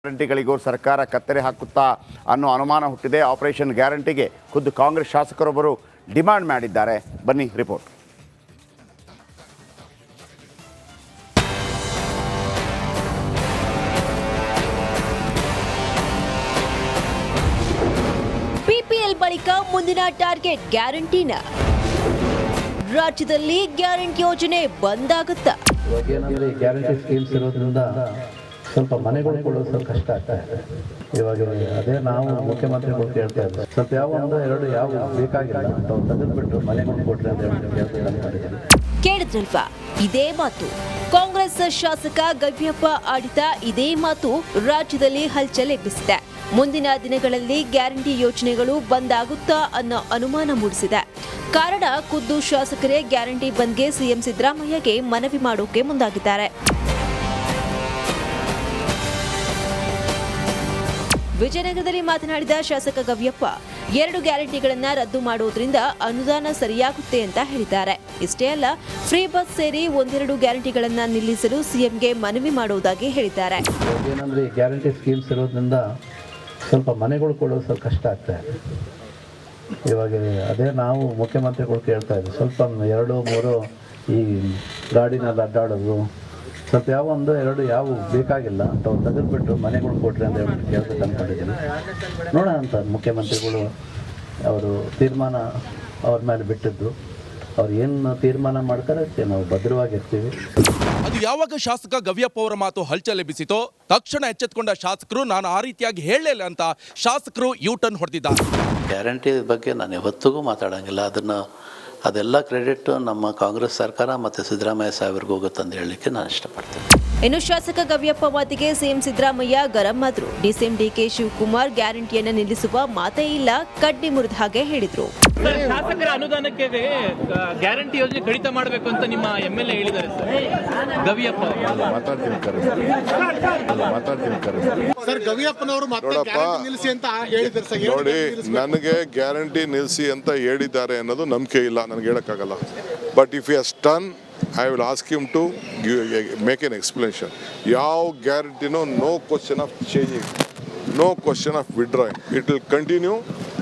ಗ್ಯಾರಂಟಿಗಳಿಗೂ ಸರ್ಕಾರ ಕತ್ತರಿ ಹಾಕುತ್ತಾ ಅನ್ನೋ ಅನುಮಾನ ಹುಟ್ಟಿದೆ. ಆಪರೇಷನ್ ಗ್ಯಾರಂಟಿಗೆ ಖುದ್ದು ಕಾಂಗ್ರೆಸ್ ಶಾಸಕರೊಬ್ಬರು ಡಿಮಾಂಡ್ ಮಾಡಿದ್ದಾರೆ. ಬನ್ನಿ ರಿಪೋರ್ಟ್. ಪಿಪಿಎಲ್ ಬಳಿಕ ಮುಂದಿನ ಟಾರ್ಗೆಟ್ ಗ್ಯಾರಂಟಿನ. ರಾಜ್ಯದಲ್ಲಿ ಗ್ಯಾರಂಟಿ ಯೋಜನೆ ಬಂದಾಗುತ್ತಾ? ಗ್ಯಾರಂಟಿ ಸ್ಕೀಮ್ಸ್ ಇರೋದ್ರಿಂದ ಸ್ವಲ್ಪ ಮನೆಗಳು ಕೊಡೋದು ಸ್ವಲ್ಪ ಕಷ್ಟ ಆಗ್ತಾ ಇದೆ. ಇವಾಗ ಅದೇ ನಾವು ಮುಖ್ಯಮಂತ್ರಿಗಳು ಕೇಳ್ತಾ ಇದ್ದಾರೆ, ಸ್ವಲ್ಪ ಯಾವ ಒಂದು ಎರಡು ಯಾವ ಬೇಕಾಗಿಲ್ಲ ತಾವು ತೆಗೆದುಬಿಟ್ಟು ಮನೆಗಳು ಕೊಟ್ಟರೆ ಅಂತ ಹೇಳ್ತಾರೆ. ಕೇಳಿದ್ರಲ್ವಾ, ಇದೇ ಮಾತು ಕಾಂಗ್ರೆಸ್ ಶಾಸಕ ಗವ್ಯಪ್ಪ ಆಡಿದ ಇದೇ ಮಾತು ರಾಜ್ಯದಲ್ಲಿ ಹಲ್ಚಲ್ ಎಬ್ಬಿಸಿದೆ. ಮುಂದಿನ ದಿನಗಳಲ್ಲಿ ಗ್ಯಾರಂಟಿ ಯೋಜನೆಗಳು ಬಂದಾಗುತ್ತಾ ಅನ್ನೋ ಅನುಮಾನ ಮೂಡಿಸಿದೆ. ಕಾರಣ ಖುದ್ದು ಶಾಸಕರೇ ಗ್ಯಾರಂಟಿ ಬಂದ್ಗೆ ಸಿಎಂ ಸಿದ್ದರಾಮಯ್ಯಗೆ ಮನವಿ ಮಾಡೋಕೆ ಮುಂದಾಗಿದ್ದಾರೆ. ವಿಜಯನಗರದಲ್ಲಿ ಮಾತನಾಡಿದ ಶಾಸಕ ಗವ್ಯಪ್ಪ 2 ಗ್ಯಾರಂಟಿಗಳನ್ನ ರದ್ದು ಮಾಡೋದ್ರಿಂದ ಅನುದಾನ ಸರಿಯಾಗುತ್ತೆ ಅಂತ ಹೇಳಿದ್ದಾರೆ. ಇಷ್ಟೇ ಅಲ್ಲ, ಫ್ರೀ ಬಸ್ ಸೇರಿ 1-2 ಗ್ಯಾರಂಟಿಗಳನ್ನ ನಿಲ್ಲಿಸಲು ಸಿಎಂಗೆ ಮನವಿ ಮಾಡುವುದಾಗಿ ಹೇಳಿದ್ದಾರೆ. ಏನಂದ್ರೆ ಗ್ಯಾರಂಟಿ ಸ್ಕೀಮ್ಸ್ ಇರೋದ್ರಿಂದ ಸ್ವಲ್ಪ ಮನೆಗಳು ಕೊಡೋದು ಸ್ವಲ್ಪ ಕಷ್ಟ ಆಗ್ತಾ ಇದೆ. ಇವಾಗ ಅದೇ ನಾವು ಮುಖ್ಯಮಂತ್ರಿಗಳು ಕೇಳ್ತಾ ಇದ್ದೀವಿ, ಸ್ವಲ್ಪ 2-3 ಈ ಗಾಡಿನಲ್ಲಿ ಅಡ್ಡಾಡೋದು, ಸ್ವಲ್ಪ ಯಾವ ಒಂದು ಎರಡು ಯಾವ ಬೇಕಾಗಿಲ್ಲ ತಾವು ತೆಗೆದುಬಿಟ್ಟು ಮನೆಗಳು ಕೊಟ್ರಿ ಅಂತ ಹೇಳ್ಬಿಟ್ಟು ಕೇಳ್ಬೇಕು ಅಂದ್ಕೊಂಡಿದ್ದೀನಿ. ನೋಡೋಣ ಅಂತ ಮುಖ್ಯಮಂತ್ರಿಗಳು ಅವರು ತೀರ್ಮಾನ ಅವ್ರ ಮೇಲೆ ಬಿಟ್ಟಿದ್ದು, ಅವ್ರು ಏನು ತೀರ್ಮಾನ ಮಾಡ್ತಾರೆ ನಾವು ಭದ್ರವಾಗಿರ್ತೀವಿ. ಅದು ಯಾವಾಗ ಶಾಸಕ ಗವ್ಯಪ್ಪ ಅವರ ಮಾತು ಹಲ್ಚಲ್ ಎಬ್ಬಿಸಿತೋ ತಕ್ಷಣ ಎಚ್ಚೆತ್ತುಕೊಂಡ ಶಾಸಕರು ನಾನು ಆ ರೀತಿಯಾಗಿ ಹೇಳಲಿಲ್ಲ ಅಂತ ಶಾಸಕರು ಯೂಟರ್ನ್ ಹೊಡೆದಿದ್ದಾರೆ. ಗ್ಯಾರಂಟಿ ಬಗ್ಗೆ ನಾನು ಯಾವತ್ತಿಗೂ ಮಾತಾಡೋಂಗಿಲ್ಲ. ಅದೆಲ್ಲ ಕ್ರೆಡಿಟ್ ನಮ್ಮ ಕಾಂಗ್ರೆಸ್ ಸರ್ಕಾರ ಮತ್ತು ಸಿದ್ದರಾಮಯ್ಯ ಸಾಹೇಬ್ರಿಗೆ ಹೋಗುತ್ತಂತ ಹೇಳಲಿಕ್ಕೆ ನಾನು ಇಷ್ಟಪಡ್ತೇನೆ. ಇನ್ನು ಶಾಸಕ ಗವ್ಯಪ್ಪ ಮಾತಿಗೆ ಸಿಎಂ ಸಿದ್ದರಾಮಯ್ಯ ಗರಂ ಆದ್ರು. ಡಿಸಿಎಂ ಡಿಕೆ ಶಿವಕುಮಾರ್ ಗ್ಯಾರಂಟಿಯನ್ನು ನಿಲ್ಲಿಸುವ ಮಾತೇ ಇಲ್ಲ, ಕಡ್ಡಿ ಮುರಿದ ಹಾಗೆ ಹೇಳಿದ್ರು. ಶಾಸಕರ ಅನುದಾನಕ್ಕೆ ಗ್ಯಾರಂಟಿ ಯೋಜನೆ ಕಡಿತ ಮಾಡಬೇಕು ಅಂತ ನಿಮ್ಮ ಎಂಎಲ್ಎ ಹೇಳಿದ್ದಾರೆ ಸರ್ ಗವಿಯಪ್ಪ. ಸರ್ ಗವಿಯಪ್ಪನವರು ಮತ್ತೆ ಗ್ಯಾರಂಟಿ ನಿಲ್ಲಿಸಿ ಅಂತ ಹೇಳಿದ್ದಾರೆ ಸರ್. ನೋಡಿ, ನನಗೆ ಗ್ಯಾರಂಟಿ ನಿಲ್ಲಿಸಿ ಅಂತ ಹೇಳಿದ್ದಾರೆ ಅನ್ನೋದು ನಂಬಿಕೆ ಇಲ್ಲ, ನನಗೆ ಹೇಳಕ್ಕಾಗಲ್ಲ. But if you stun I will ask him to make an explanation. ಯಾವ ಗ್ಯಾರಂಟಿನೋ no question of changing, no question of withdrawing. It will continue,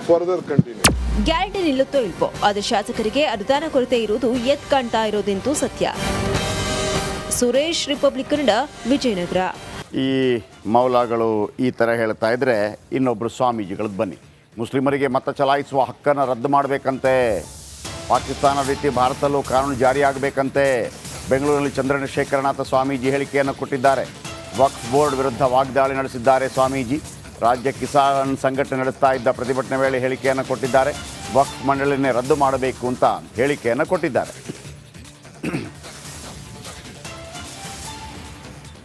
further continue. Guarantee ನಿಲ್ಲುತ್ತೋ ಇಲ್ವೋ, ಅದು ಶಾಸಕರಿಗೆ ಅನುದಾನ ಕೊರತೆ ಇರುವುದು ಎತ್ ಕಾಣ್ತಾ ಇರೋದಂತೂ ಸತ್ಯ. ಸುರೇಶ್, ರಿಪಬ್ಲಿಕ್ ಕನ್ನಡ, ವಿಜಯನಗರ. ಈ ಮೌಲಾಗಳು ಈ ಥರ ಹೇಳ್ತಾ ಇದ್ರೆ ಇನ್ನೊಬ್ಬರು ಸ್ವಾಮೀಜಿಗಳದ್ದು ಬನ್ನಿ. ಮುಸ್ಲಿಮರಿಗೆ ಮತ ಚಲಾಯಿಸುವ ಹಕ್ಕನ್ನು ರದ್ದು ಮಾಡಬೇಕಂತೆ. ಪಾಕಿಸ್ತಾನ ರೀತಿ ಭಾರತದಲ್ಲೂ ಕಾನೂನು ಜಾರಿಯಾಗಬೇಕಂತೆ. ಬೆಂಗಳೂರಿನಲ್ಲಿ ಚಂದ್ರಶೇಖರನಾಥ ಸ್ವಾಮೀಜಿ ಹೇಳಿಕೆಯನ್ನು ಕೊಟ್ಟಿದ್ದಾರೆ. ವಕ್ಫ್ ಬೋರ್ಡ್ ವಿರುದ್ಧ ವಾಗ್ದಾಳಿ ನಡೆಸಿದ್ದಾರೆ ಸ್ವಾಮೀಜಿ. ರಾಜ್ಯ ಕಿಸಾನ್ ಸಂಘಟನೆ ನಡೆಸ್ತಾ ಇದ್ದ ಪ್ರತಿಭಟನೆ ವೇಳೆ ಹೇಳಿಕೆಯನ್ನು ಕೊಟ್ಟಿದ್ದಾರೆ. ವಕ್ಫ್ ಮಂಡಳಿನೇ ರದ್ದು ಮಾಡಬೇಕು ಅಂತ ಹೇಳಿಕೆಯನ್ನು ಕೊಟ್ಟಿದ್ದಾರೆ.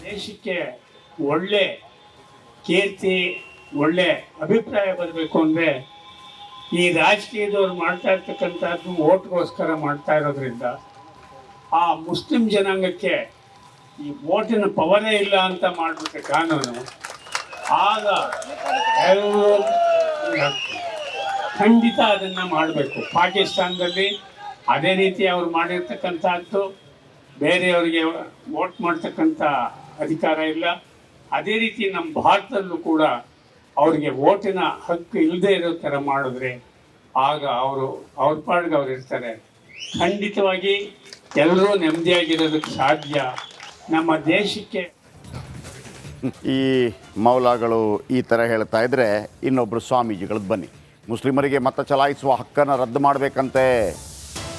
ದೇಶಕ್ಕೆ ಒಳ್ಳೆ ಕೀರ್ತಿ, ಒಳ್ಳೆ ಅಭಿಪ್ರಾಯ ಬರಬೇಕು ಅಂದರೆ ಈ ರಾಜಕೀಯದವ್ರು ಮಾಡ್ತಾ ಇರ್ತಕ್ಕಂಥದ್ದು ಓಟ್ಗೋಸ್ಕರ ಮಾಡ್ತಾ ಇರೋದ್ರಿಂದ ಆ ಮುಸ್ಲಿಂ ಜನಾಂಗಕ್ಕೆ ಈ ಓಟಿನ ಪವರೇ ಇಲ್ಲ ಅಂತ ಮಾಡಿಬಿಟ್ರೆ ಕಾನೂನು, ಆಗ ಎಲ್ಲರೂ ಖಂಡಿತ ಅದನ್ನು ಮಾಡಬೇಕು. ಪಾಕಿಸ್ತಾನದಲ್ಲಿ ಅದೇ ರೀತಿ ಅವ್ರು ಮಾಡಿರ್ತಕ್ಕಂಥದ್ದು, ಬೇರೆಯವರಿಗೆ ವೋಟ್ ಮಾಡ್ತಕ್ಕಂಥ ಅಧಿಕಾರ ಇಲ್ಲ. ಅದೇ ರೀತಿ ನಮ್ಮ ಭಾರತದಲ್ಲೂ ಕೂಡ ಅವ್ರಿಗೆ ವೋಟಿನ ಹಕ್ಕು ಇಲ್ಲದೆ ಇರೋ ಥರ ಮಾಡಿದ್ರೆ ಆಗ ಅವ್ರ ಪಾಡಿಗೆ ಅವ್ರು ಇರ್ತಾರೆ. ಖಂಡಿತವಾಗಿ ಎಲ್ಲರೂ ನೆಮ್ಮದಿಯಾಗಿರೋದಕ್ಕೆ ಸಾಧ್ಯ. ನಮ್ಮ ದೇಶಕ್ಕೆ ಈ ಮೌಲಾಗಳು ಈ ಥರ ಹೇಳ್ತಾ ಇದ್ರೆ ಇನ್ನೊಬ್ಬರು ಸ್ವಾಮೀಜಿಗಳದ್ದು ಬನ್ನಿ. ಮುಸ್ಲಿಮರಿಗೆ ಮತ ಚಲಾಯಿಸುವ ಹಕ್ಕನ್ನು ರದ್ದು ಮಾಡಬೇಕಂತೆ.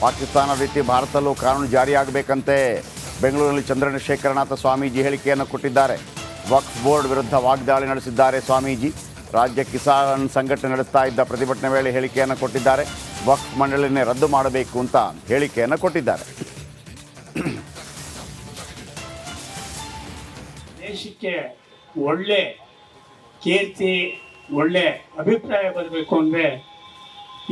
ಪಾಕಿಸ್ತಾನ ರೀತಿ ಭಾರತದಲ್ಲೂ ಕಾನೂನು ಜಾರಿಯಾಗಬೇಕಂತೆ. ಬೆಂಗಳೂರಿನಲ್ಲಿ ಚಂದ್ರಶೇಖರನಾಥ ಸ್ವಾಮೀಜಿ ಹೇಳಿಕೆಯನ್ನು ಕೊಟ್ಟಿದ್ದಾರೆ. ವಕ್ಫ್ ಬೋರ್ಡ್ ವಿರುದ್ಧ ವಾಗ್ದಾಳಿ ನಡೆಸಿದ್ದಾರೆ ಸ್ವಾಮೀಜಿ. ರಾಜ್ಯ ಕಿಸಾನ್ ಸಂಘಟನೆ ನಡೆಸ್ತಾ ಇದ್ದ ಪ್ರತಿಭಟನೆ ವೇಳೆ ಹೇಳಿಕೆಯನ್ನು ಕೊಟ್ಟಿದ್ದಾರೆ. ವಕ್ಫ್ ಮಂಡಳಿನೇ ರದ್ದು ಮಾಡಬೇಕು ಅಂತ ಹೇಳಿಕೆಯನ್ನು ಕೊಟ್ಟಿದ್ದಾರೆ. ದೇಶಕ್ಕೆ ಒಳ್ಳೆ ಕೀರ್ತಿ, ಒಳ್ಳೆ ಅಭಿಪ್ರಾಯ ಬರಬೇಕು ಅಂದರೆ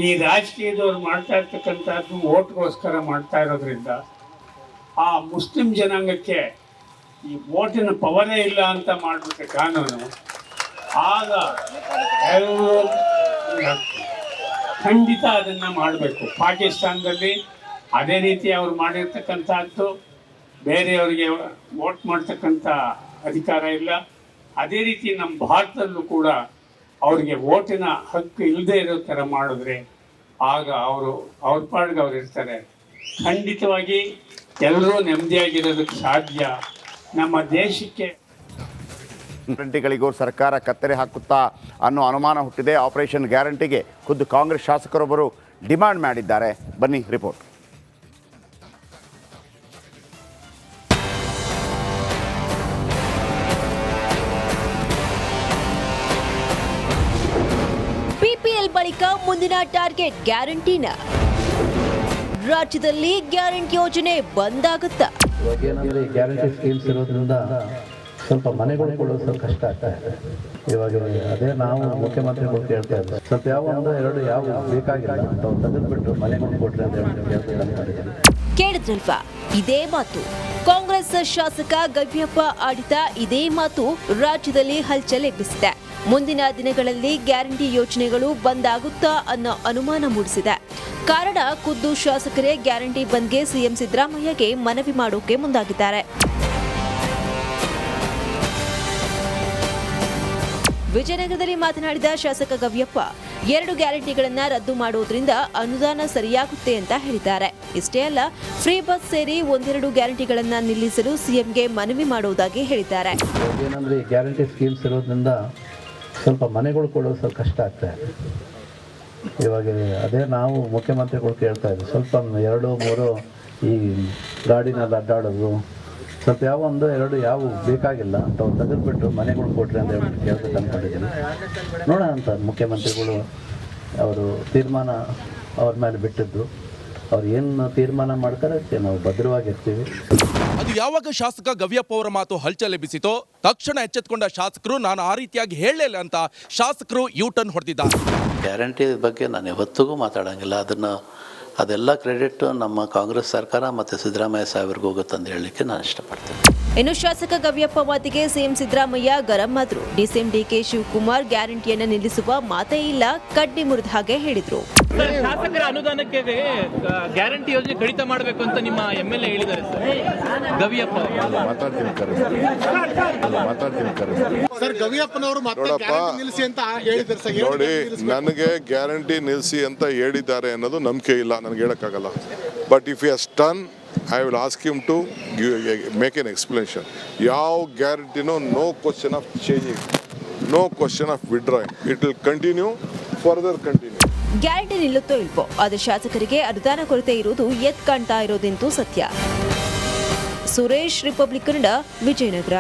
ಈ ರಾಜಕೀಯದವ್ರು ಮಾಡ್ತಾ ಇರ್ತಕ್ಕಂಥದ್ದು ಓಟ್ಗೋಸ್ಕರ ಮಾಡ್ತಾ ಇರೋದ್ರಿಂದ ಆ ಮುಸ್ಲಿಂ ಜನಾಂಗಕ್ಕೆ ಈ ವೋಟಿನ ಪವರೇ ಇಲ್ಲ ಅಂತ ಮಾಡಿಬಿಟ್ರೆ ಕಾನೂನು, ಆಗ ಎಲ್ಲರೂ ಖಂಡಿತ ಅದನ್ನು ಮಾಡಬೇಕು. ಪಾಕಿಸ್ತಾನದಲ್ಲಿ ಅದೇ ರೀತಿ ಅವ್ರು ಮಾಡಿರ್ತಕ್ಕಂಥದ್ದು, ಬೇರೆಯವರಿಗೆ ವೋಟ್ ಮಾಡ್ತಕ್ಕಂಥ ಅಧಿಕಾರ ಇಲ್ಲ. ಅದೇ ರೀತಿ ನಮ್ಮ ಭಾರತದಲ್ಲೂ ಕೂಡ ಅವ್ರಿಗೆ ವೋಟಿನ ಹಕ್ಕು ಇಲ್ಲದೆ ಇರೋ ಥರ ಮಾಡಿದ್ರೆ ಆಗ ಅವ್ರ ಪಾಡಿಗೆ ಅವ್ರು ಇರ್ತಾರೆ. ಖಂಡಿತವಾಗಿ ಎಲ್ಲರೂ ನೆಮ್ಮದಿಯಾಗಿರೋದಕ್ಕೆ ಸಾಧ್ಯ. ನಮ್ಮ ದೇಶಕ್ಕೆ ಗ್ಯಾರಂಟಿಗಳಿಗೂ ಸರ್ಕಾರ ಕತ್ತರಿ ಹಾಕುತ್ತಾ ಅನ್ನೋ ಅನುಮಾನ ಹುಟ್ಟಿದೆ. ಆಪರೇಷನ್ ಗ್ಯಾರಂಟಿಗೆ ಖುದ್ದು ಕಾಂಗ್ರೆಸ್ ಶಾಸಕರೊಬ್ಬರು ಡಿಮಾಂಡ್ ಮಾಡಿದ್ದಾರೆ. ಬನ್ನಿ ರಿಪೋರ್ಟ್. ಪಿಪಿಎಲ್ ಬಳಿಕ ಮುಂದಿನ ಟಾರ್ಗೆಟ್ ಗ್ಯಾರಂಟಿನ. ರಾಜ್ಯದಲ್ಲಿ ಗ್ಯಾರಂಟಿ ಯೋಜನೆ ಬಂದಾಗುತ್ತಾ? ಇವಾಗ ಏನಂದ್ರೆ ಈ ಗ್ಯಾರಂಟಿ ಸ್ಕೀಮ್ಸ್ ಇರೋದ್ರಿಂದ ಸ್ವಲ್ಪ ಮನೆಗಳು ಕೊಡೋದು ಸ್ವಲ್ಪ ಕಷ್ಟ ಆಗ್ತಾ ಇದೆ. ಇವಾಗ ಅದೇ ನಾವು ಮುಖ್ಯಮಂತ್ರಿಗಳು ಕೇಳ್ತಾ ಇದ್ದಾರೆ, ಸ್ವಲ್ಪ ಯಾವ ಒಂದು ಎರಡು ಯಾವ ಬೇಕಾಗಿಲ್ಲ ಅಂತ ತೆಗೆದುಬಿಟ್ಟು ಮನೆಗಳು ಕೊಟ್ರೆ ಅಂತ ಹೇಳ್ತಾರೆ. ಕೇಳಿದ್ರಲ್ವಾ, ಇದೇ ಮಾತು ಕಾಂಗ್ರೆಸ್ ಶಾಸಕ ಗವಿಯಪ್ಪ ಆಡಿದ ಇದೇ ಮಾತು ರಾಜ್ಯದಲ್ಲಿ ಹಲ್ಚಲ್ ಎಬ್ಬಿಸಿದೆ. ಮುಂದಿನ ದಿನಗಳಲ್ಲಿ ಗ್ಯಾರಂಟಿ ಯೋಜನೆಗಳು ಬಂದಾಗುತ್ತಾ ಅನ್ನೋ ಅನುಮಾನ ಮೂಡಿಸಿದೆ. ಕಾರಣ ಖುದ್ದು ಶಾಸಕರೇ ಗ್ಯಾರಂಟಿ ಬಂದ್ಗೆ ಸಿಎಂ ಸಿದ್ದರಾಮಯ್ಯಗೆ ಮನವಿ ಮಾಡೋಕೆ ಮುಂದಾಗಿದ್ದಾರೆ. ವಿಜಯನಗರದಲ್ಲಿ ಮಾತನಾಡಿದ ಶಾಸಕ ಗವಿಯಪ್ಪ, 2 ಗ್ಯಾರಂಟಿಗಳನ್ನ ರದ್ದು ಮಾಡೋದ್ರಿಂದ ಅನುದಾನ ಸರಿಯಾಗುತ್ತೆ ಅಂತ ಹೇಳಿದ್ದಾರೆ. ಇಷ್ಟೇ ಅಲ್ಲ, ಫ್ರೀ ಬಸ್ ಸೇರಿ 1-2 ಗ್ಯಾರಂಟಿಗಳನ್ನ ನಿಲ್ಲಿಸಲು ಸಿಎಂಗೆ ಮನವಿ ಮಾಡುವುದಾಗಿ ಹೇಳಿದ್ದಾರೆ. ಏನಂದ್ರೆ ಈ ಗ್ಯಾರಂಟಿ ಸ್ಕೀಮ್ಸ್ ಇರೋದ್ರಿಂದ ಸ್ವಲ್ಪ ಮನೆಗಳು ಕೊಡೋದು ಸ್ವಲ್ಪ ಕಷ್ಟ ಆಗ್ತಾ ಇದೆ. ಇವಾಗ ಅದೇ ನಾವು ಮುಖ್ಯಮಂತ್ರಿಗಳು ಕೇಳ್ತಾ ಇದ್ದೀವಿ, ಸ್ವಲ್ಪ 2-3 ಈ ಗಾಡಿನಲ್ಲಿ ಅಡ್ಡಾಡೋದು, ಸ್ವಲ್ಪ ಯಾವ ಒಂದು ಎರಡು ಯಾವ ಬೇಕಾಗಿಲ್ಲ ಅಂತ ತೆಗೆದುಬಿಟ್ಟು ಮನೆಗಳು ಕೊಟ್ರೆ ಅಂತ ಹೇಳ್ಬಿಟ್ಟು ಕೇಳ್ಬೇಕು ಅಂದ್ಕೊಂಡಿದ್ದೀನಿ. ನೋಡೋಣ ಅಂತ ಮುಖ್ಯಮಂತ್ರಿಗಳು ಅವರು ತೀರ್ಮಾನ ಅವ್ರ ಮೇಲೆ ಬಿಟ್ಟಿದ್ದು, ಅವ್ರು ಏನು ತೀರ್ಮಾನ ಮಾಡ್ತಾರೆ ಅದಕ್ಕೆ ನಾವು ಭದ್ರವಾಗಿರ್ತೀವಿ. ಅದು ಯಾವಾಗ ಶಾಸಕ ಗವಿಯಪ್ಪ ಅವರ ಮಾತು ಹಲ್ಚಲ್ ಎಬ್ಬಿಸಿತೋ ತಕ್ಷಣ ಎಚ್ಚೆತ್ತುಕೊಂಡ ಶಾಸಕರು ನಾನು ಆ ರೀತಿಯಾಗಿ ಹೇಳಲಿಲ್ಲ ಅಂತ ಶಾಸಕರು ಯೂಟರ್ನ್ ಹೊಡೆದಿದ್ದಾರೆ. ಗ್ಯಾರಂಟಿ ಬಗ್ಗೆ ನಾನು ಯಾವತ್ತಿಗೂ ಮಾತಾಡೋಂಗಿಲ್ಲ. ಅದೆಲ್ಲ ಕ್ರೆಡಿಟ್ ನಮ್ಮ ಕಾಂಗ್ರೆಸ್ ಸರ್ಕಾರ ಮತ್ತು ಸಿದ್ದರಾಮಯ್ಯ ಸಾಹೇಬ್ರಿಗೆ ಹೋಗುತ್ತಂದು ಹೇಳಲಿಕ್ಕೆ ನಾನು ಇಷ್ಟಪಡ್ತೀನಿ. ಇನ್ನು ಶಾಸಕ ಗವಿಯಪ್ಪ ಮಾತಿಗೆ ಸಿಎಂ ಸಿದ್ದರಾಮಯ್ಯ ಗರಂ ಆದ್ರು. ಡಿಸಿಎಂ ಡಿಕೆ ಶಿವಕುಮಾರ್ ಗ್ಯಾರಂಟಿಯನ್ನು ನಿಲ್ಲಿಸುವ ಮಾತೇ ಇಲ್ಲ, ಕಡ್ಡಿ ಮುರಿದ ಹಾಗೆ ಹೇಳಿದ್ರು. ಶಾಸಕರ ಅನುದಾನಕ್ಕೆ ಗ್ಯಾರಂಟಿ ಯೋಜನೆ ಕಡಿತ ಮಾಡಬೇಕು ಅಂತ ನಿಮ್ಮ MLA ಹೇಳಿದ್ದಾರೆ ಸರ್ ಗವಿಯಪ್ಪ. ಸರ್ ಗವಿಯಪ್ಪನವರು ಮತ್ತೆ ಗ್ಯಾರಂಟಿ ನಿಲ್ಲಿಸಿ ಅಂತ ಹೇಳಿದ್ದಾರೆ ಸರ್. ನೋಡಿ, ನನಗೆ ಗ್ಯಾರಂಟಿ ನಿಲ್ಲಿಸಿ ಅಂತ ಹೇಳಿದ್ದಾರೆ ಅನ್ನೋದು ನಂಬಿಕೆ ಇಲ್ಲ, ನನಗೆ ಹೇಳೋಕ್ಕಾಗಲ್ಲ. But if you done, I will ask him to make an explanation. ಯಾವ ಗ್ಯಾರಂಟಿನೂ no question of changing, no question of withdrawing. It will continue, further continue. Guarantee ನಿಲ್ಲುತ್ತೋ ಇಲ್ವೋ, ಆದರೆ ಶಾಸಕರಿಗೆ ಅನುದಾನ ಕೊರತೆ ಇರುವುದು ಎದ್ದು ಕಾಣ್ತಾ ಇರೋದಂತೂ ಸತ್ಯ. ಸುರೇಶ್, ರಿಪಬ್ಲಿಕ್ ಕನ್ನಡ, ವಿಜಯನಗರ.